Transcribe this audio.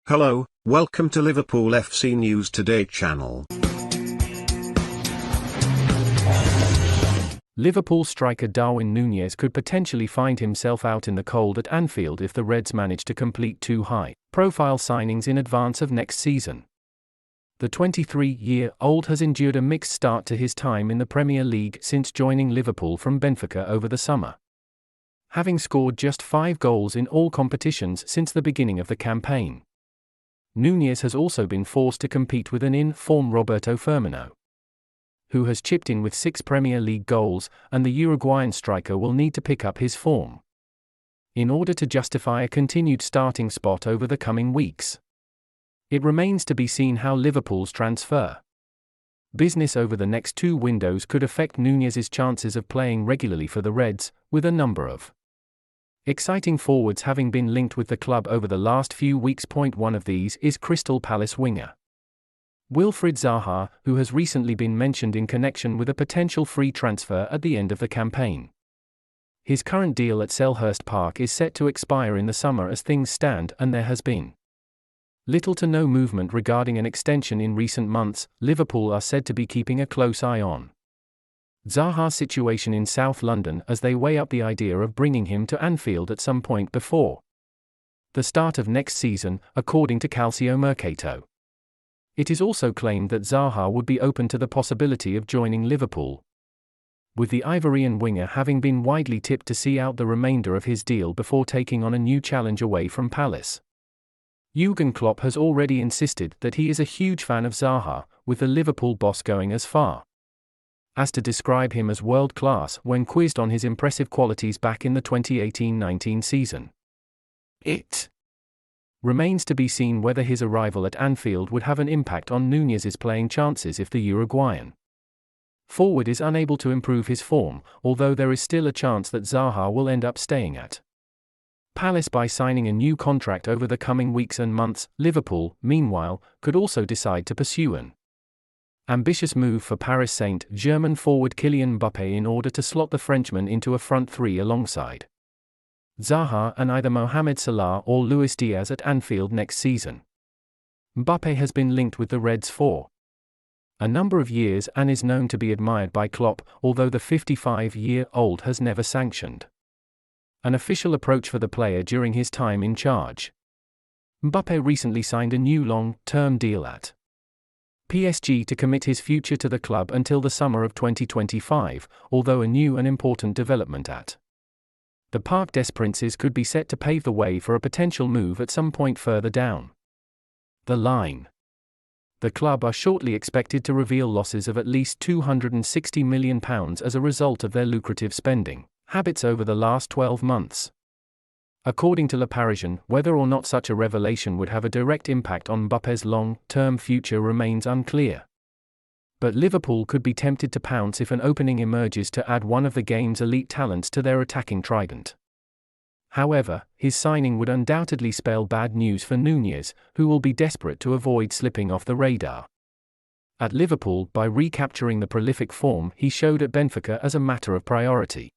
Hello, welcome to Liverpool FC News Today channel. Liverpool striker Darwin Nunez could potentially find himself out in the cold at Anfield if the Reds manage to complete two high-profile signings in advance of next season. The 23-year-old has endured a mixed start to his time in the Premier League since joining Liverpool from Benfica over the summer. Having scored just 5 goals in all competitions since the beginning of the campaign, Nunez has also been forced to compete with an in-form Roberto Firmino, who has chipped in with 6 Premier League goals, and the Uruguayan striker will need to pick up his form in order to justify a continued starting spot over the coming weeks. It remains to be seen how Liverpool's transfer business over the next 2 windows could affect Nunez's chances of playing regularly for the Reds, with a number of exciting forwards having been linked with the club over the last few weeks. One of these is Crystal Palace winger Wilfried Zaha, who has recently been mentioned in connection with a potential free transfer at the end of the campaign. His current deal at Selhurst Park is set to expire in the summer as things stand, and there has been little to no movement regarding an extension in recent months. Liverpool are said to be keeping a close eye on Zaha's situation in South London as they weigh up the idea of bringing him to Anfield at some point before the start of next season, according to Calciomercato. It is also claimed that Zaha would be open to the possibility of joining Liverpool, with the Ivorian winger having been widely tipped to see out the remainder of his deal before taking on a new challenge away from Palace. Jurgen Klopp has already insisted that he is a huge fan of Zaha, with the Liverpool boss going as far as to describe him as world-class when quizzed on his impressive qualities back in the 2018-19 season. It remains to be seen whether his arrival at Anfield would have an impact on Nunez's playing chances if the Uruguayan forward is unable to improve his form, although there is still a chance that Zaha will end up staying at Palace by signing a new contract over the coming weeks and months. Liverpool, meanwhile, could also decide to pursue an ambitious move for Paris Saint-Germain forward Kylian Mbappé in order to slot the Frenchman into a front three alongside Zaha and either Mohamed Salah or Luis Diaz at Anfield next season. Mbappé has been linked with the Reds for a number of years and is known to be admired by Klopp, although the 55-year-old has never sanctioned an official approach for the player during his time in charge. Mbappé recently signed a new long-term deal at PSG to commit his future to the club until the summer of 2025, although a new and important development at the Parc des Princes could be set to pave the way for a potential move at some point further down the line. The club are shortly expected to reveal losses of at least £260 million as a result of their lucrative spending habits over the last 12 months. According to Le Parisien, whether or not such a revelation would have a direct impact on Mbappé's long-term future remains unclear. But Liverpool could be tempted to pounce if an opening emerges to add one of the game's elite talents to their attacking trident. However, his signing would undoubtedly spell bad news for Nunez, who will be desperate to avoid slipping off the radar at Liverpool by recapturing the prolific form he showed at Benfica as a matter of priority.